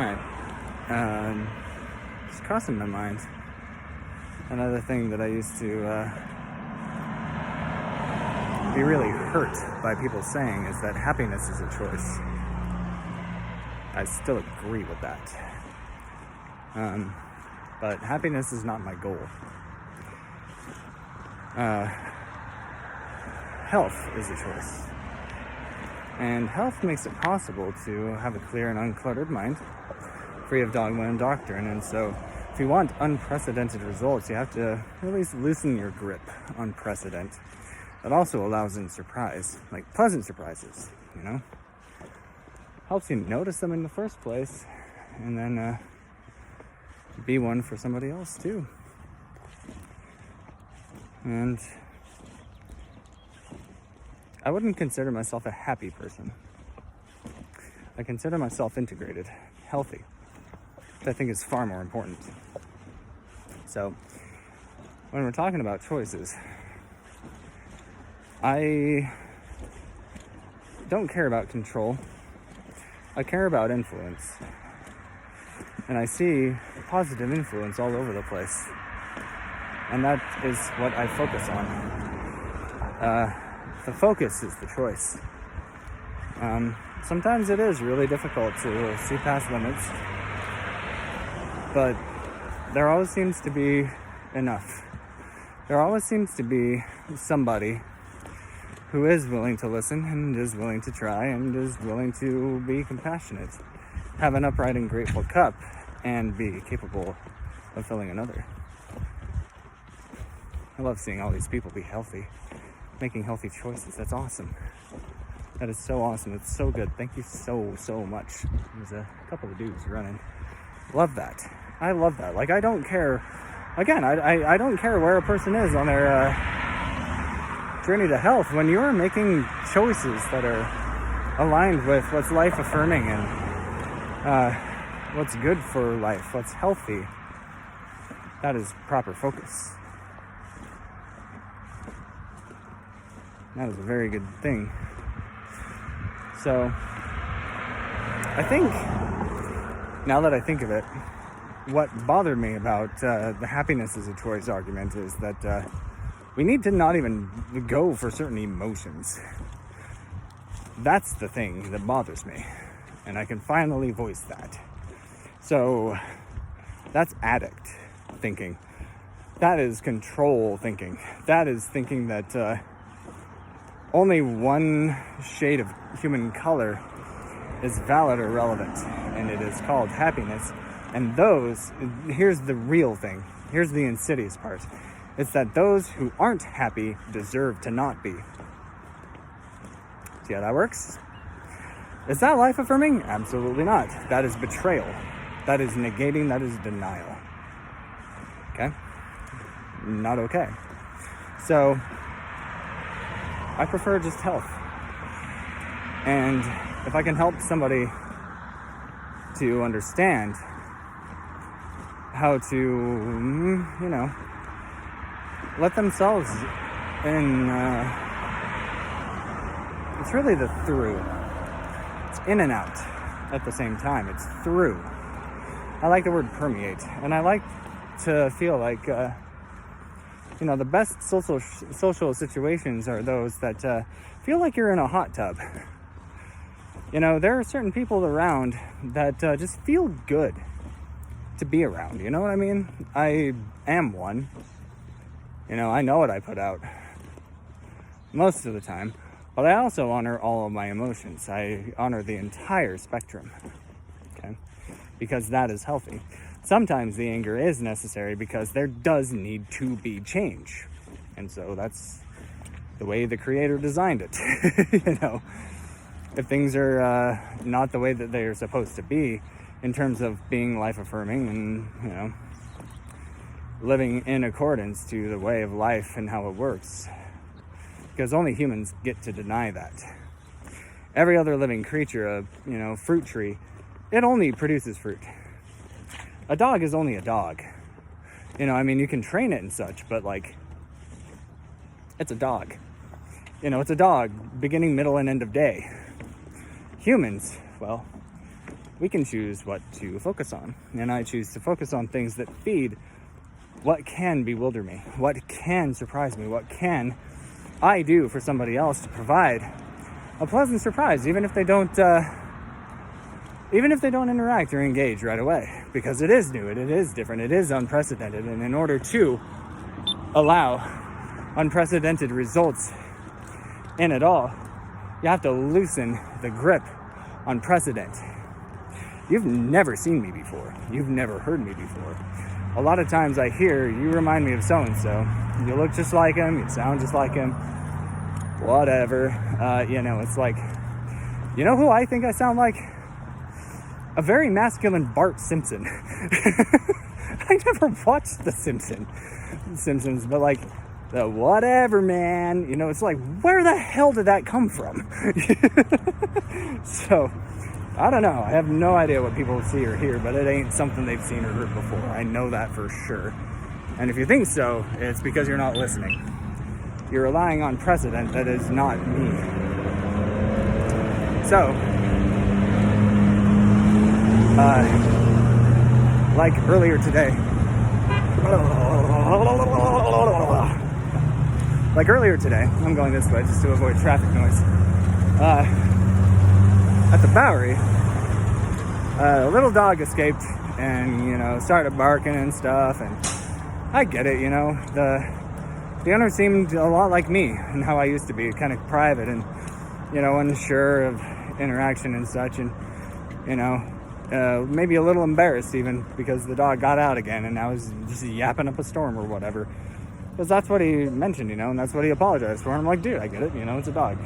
Alright. Just crossing my mind. Another thing that I used to be really hurt by people saying is that happiness is a choice. I still agree with that. But happiness is not my goal. Health is a choice. And health makes it possible to have a clear and uncluttered mind, free of dogma and doctrine. And so if you want unprecedented results, you have to at least loosen your grip on precedent. That also allows in surprise, like pleasant surprises, Helps you notice them in the first place, and then be one for somebody else too. And I wouldn't consider myself a happy person. I consider myself integrated, healthy, which I think is far more important. So, when we're talking about choices, I don't care about control. I care about influence. And I see positive influence all over the place. And that is what I focus on. The focus is the choice. Sometimes it is really difficult to see past limits, but there always seems to be enough. There always seems to be somebody who is willing to listen and is willing to try and is willing to be compassionate, have an upright and grateful cup, and be capable of filling another. I love seeing all these people be healthy, making healthy choices. That's awesome. That is so awesome. It's so good. Thank you so much. There's a couple of dudes running. Love that. I love that. Like, I don't care. Again, I don't care where a person is on their journey to health. When you're making choices that are aligned with what's life affirming and what's good for life, what's healthy, that is proper focus. That is a very good thing. So, I think, now that I think of it, what bothered me about the happiness is a choice argument is that we need to not even go for certain emotions. That's the thing that bothers me. And I can finally voice that. So, that's addict thinking. That is control thinking. That is thinking that only one shade of human color is valid or relevant, and it is called happiness. And here's the real thing. Here's the insidious part. It's that those who aren't happy deserve to not be. See how that works? Is that life affirming? Absolutely not. That is betrayal. That is negating. That is denial. Okay? Not okay. So, I prefer just health. And if I can help somebody to understand how to, let themselves in, it's really the through. It's in and out at the same time. It's through. I like the word permeate. And I like to feel like, the best social situations are those that feel like you're in a hot tub. There are certain people around that just feel good to be around. You know what I mean? I am one. I know what I put out most of the time, but I also honor all of my emotions. I honor the entire spectrum, okay? Because that is healthy. Sometimes the anger is necessary because there does need to be change. And so that's the way the creator designed it. If things are not the way that they are supposed to be in terms of being life affirming and, living in accordance to the way of life and how it works. Because only humans get to deny that. Every other living creature, a fruit tree, it only produces fruit. A dog is only a dog. You can train it and such, but it's a dog. It's a dog, beginning, middle, and end of day. Humans, well, we can choose what to focus on. And I choose to focus on things that feed what can bewilder me, what can surprise me, what can I do for somebody else to provide a pleasant surprise, even if they don't interact or engage right away, because it is new, it is different, it is unprecedented. And in order to allow unprecedented results in it all, you have to loosen the grip on precedent. You've never seen me before. You've never heard me before. A lot of times I hear, you remind me of so-and-so. You look just like him, you sound just like him, whatever. It's like, you know who I think I sound like? A very masculine Bart Simpson. I never watched The Simpsons, but like, the whatever, man. It's like, where the hell did that come from? So, I don't know. I have no idea what people see or hear, but it ain't something they've seen or heard before. I know that for sure. And if you think so, it's because you're not listening. You're relying on precedent that is not me. So, like earlier today, I'm going this way just to avoid traffic noise. At the Bowery, a little dog escaped and, started barking and stuff. And I get it, the owner seemed a lot like me and how I used to be, kind of private and, unsure of interaction and such. And, maybe a little embarrassed even because the dog got out again and now he's just yapping up a storm or whatever. Because that's what he mentioned, and that's what he apologized for. And I'm like, dude, I get it, it's a dog.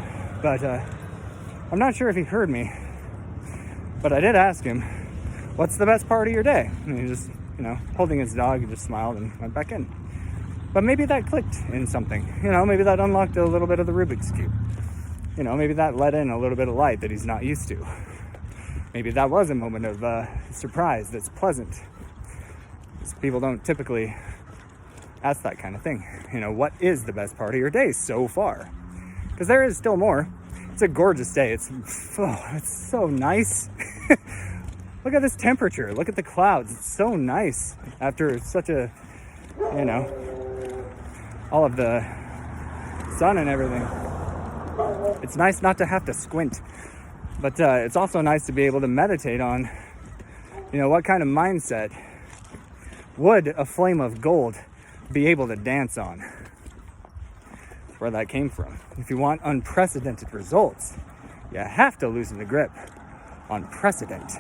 But I'm not sure if he heard me. But I did ask him, what's the best part of your day? And he just, holding his dog, he just smiled and went back in. But maybe that clicked in something. Maybe that unlocked a little bit of the Rubik's Cube. Maybe that let in a little bit of light that he's not used to. Maybe that was a moment of surprise that's pleasant. Because people don't typically ask that kind of thing. What is the best part of your day so far? Because there is still more. It's a gorgeous day. It's so nice. Look at this temperature. Look at the clouds. It's so nice after such a, all of the sun and everything. It's nice not to have to squint. But it's also nice to be able to meditate on, what kind of mindset would a flame of gold be able to dance on? That's where that came from. If you want unprecedented results, you have to loosen the grip on precedent.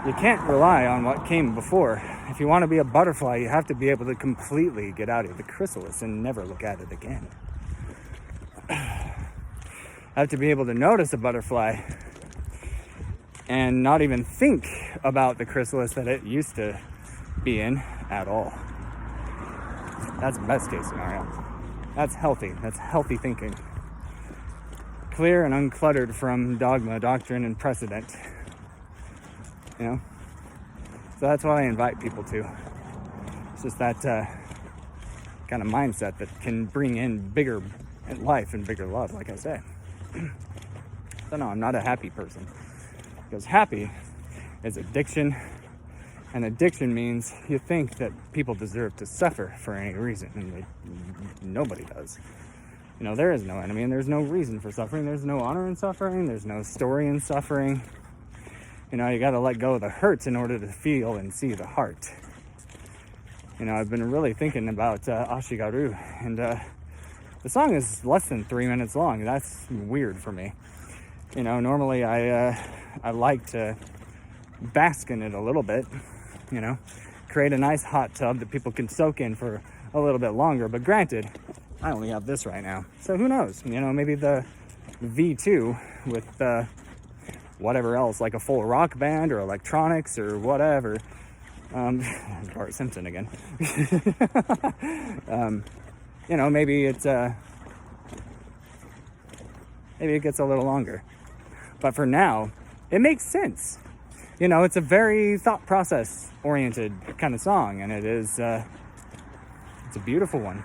You can't rely on what came before. If you want to be a butterfly, you have to be able to completely get out of the chrysalis and never look at it again. I have to be able to notice a butterfly and not even think about the chrysalis that it used to be in at all. That's best case scenario. That's healthy. That's healthy thinking. Clear and uncluttered from dogma, doctrine, and precedent. So that's what I invite people to. It's just that kind of mindset that can bring in bigger life and bigger love, like I say. So no, I'm not a happy person. Because happy is addiction. And addiction means you think that people deserve to suffer for any reason. And nobody does. There is no enemy and there's no reason for suffering. There's no honor in suffering. There's no story in suffering. You gotta let go of the hurts in order to feel and see the heart. I've been really thinking about Ashigaru. And the song is less than 3 minutes long. That's weird for me. Normally I like to bask in it a little bit, create a nice hot tub that people can soak in for a little bit longer. But granted, I only have this right now. So who knows? Maybe the V2 with whatever else, like a full rock band or electronics or whatever. Bart Simpson again. Maybe it gets a little longer. But for now, it makes sense. It's a very thought process oriented kind of song, and it is it's a beautiful one.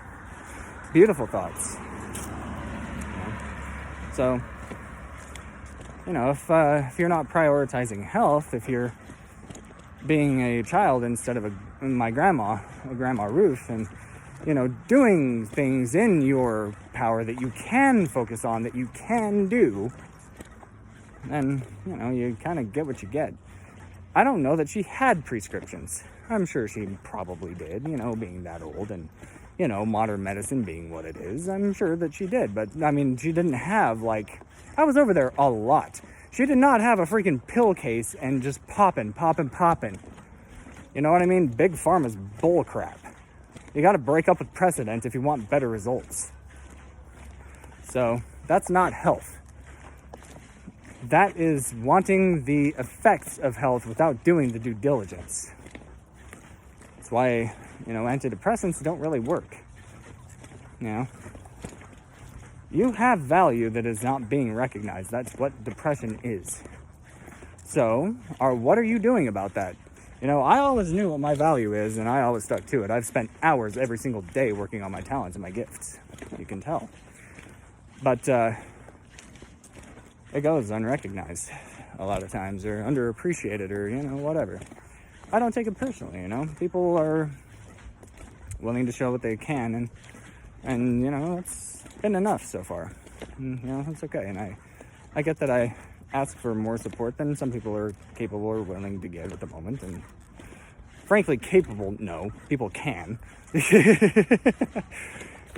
Beautiful thoughts. So, if you're not prioritizing health, if you're being a child instead of my grandma Ruth, and doing things in your power that you can focus on, that you can do, then you kind of get what you get. I don't know that she had prescriptions. I'm sure she probably did, being that old, and modern medicine being what it is. I'm sure that she did, but I mean, she didn't have I was over there a lot. She did not have a freaking pill case and just popping. You know what I mean? Big Pharma's bullcrap. You got to break up with precedent if you want better results. So that's not health. That is wanting the effects of health without doing the due diligence. That's why, antidepressants don't really work. You have value that is not being recognized. That's what depression is. So, what are you doing about that? I always knew what my value is, and I always stuck to it. I've spent hours every single day working on my talents and my gifts. You can tell. But it goes unrecognized a lot of times, or underappreciated, or, whatever. I don't take it personally, People are willing to show what they can, and it's been enough so far. And, it's okay. And I get that I ask for more support than some people are capable or willing to give at the moment. And frankly, capable, no. People can.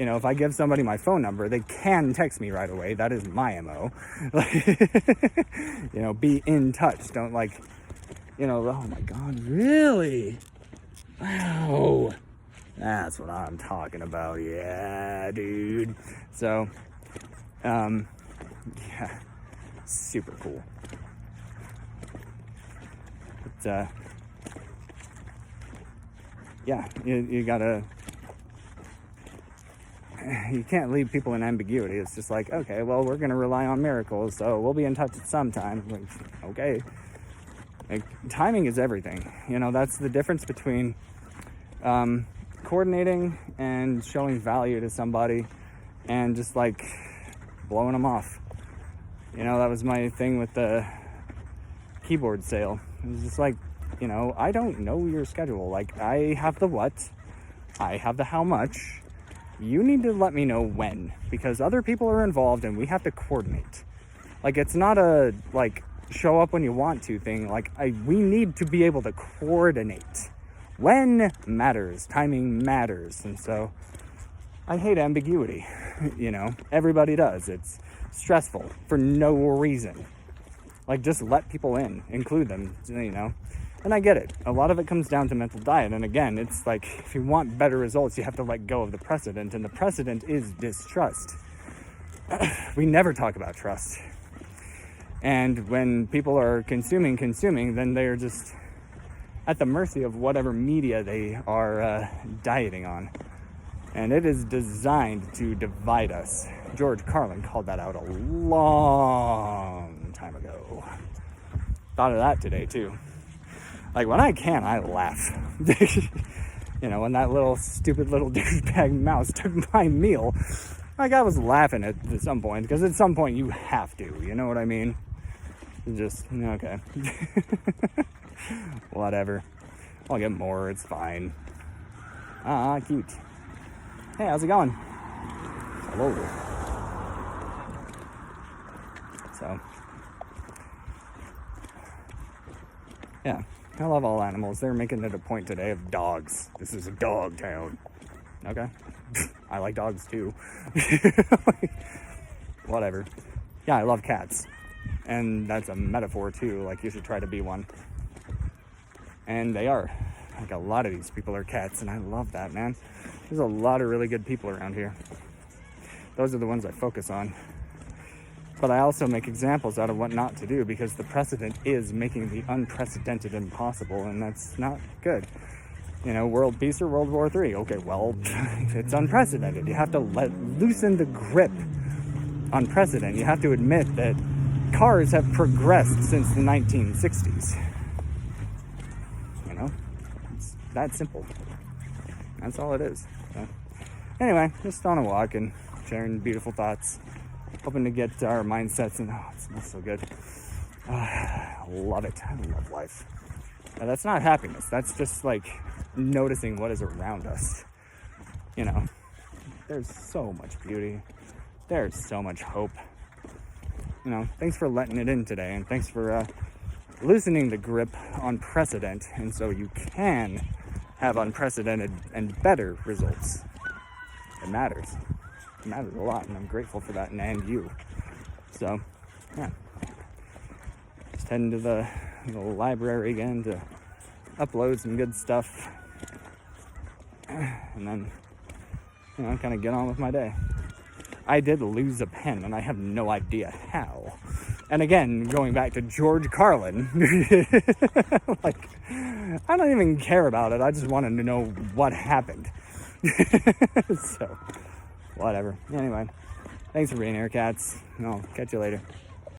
If I give somebody my phone number, they can text me right away. That is my MO. Be in touch. Don't oh my God, really? Wow. That's what I'm talking about. Yeah, dude. So, yeah, super cool. But, yeah, you gotta, you can't leave people in ambiguity. It's just okay, well, we're gonna rely on miracles, so we'll be in touch at some time. Okay. Timing is everything. That's the difference between coordinating and showing value to somebody and just blowing them off. That was my thing with the keyboard sale. It was just I don't know your schedule. I have the what, I have the how much. You need to let me know when, because other people are involved and we have to coordinate. It's not a show up when you want to thing. We need to be able to coordinate. When matters, timing matters. And so I hate ambiguity. Everybody does. It's stressful for no reason. Just let people in, include them, And I get it. A lot of it comes down to mental diet. And again, it's if you want better results, you have to let go of the precedent. And the precedent is distrust. We never talk about trust. And when people are consuming, then they're just at the mercy of whatever media they are dieting on. And it is designed to divide us. George Carlin called that out a long time ago. Thought of that today, too. When I can, I laugh. When that little stupid little douchebag mouse took my meal, I was laughing at some point, because at some point you have to, you know what I mean? Just, okay. Whatever. I'll get more, it's fine. Cute. Hey, how's it going? Hello. So, yeah, I love all animals. They're making it a point today of dogs. This is a dog town. Okay. I like dogs too. Whatever. Yeah, I love cats. And that's a metaphor too, you should try to be one. And they are. A lot of these people are cats, and I love that, man. There's a lot of really good people around here. Those are the ones I focus on. But I also make examples out of what not to do, because the precedent is making the unprecedented impossible, and that's not good. World peace or World War III. Okay, well, it's unprecedented. You have to loosen the grip on precedent. You have to admit that cars have progressed since the 1960s. It's that simple. That's all it is. So, anyway, just on a walk and sharing beautiful thoughts. hoping to get our mindsets, and it smells so good. Love it. I love life. Now, that's not happiness. That's just like noticing what is around us. You know, there's so much beauty. There's so much hope. You know, thanks for letting it in today, and thanks for loosening the grip on precedent, and so you can have unprecedented and better results. It matters. It matters a lot, and I'm grateful for that, and you. So, yeah. Just heading to the library again to upload some good stuff, and then, you know, kind of get on with my day. I did lose a pen, and I have no idea how. And again, going back to George Carlin, like, I don't even care about it. I just wanted to know what happened. So, whatever. Anyway, thanks for being here, cats. And I'll catch you later.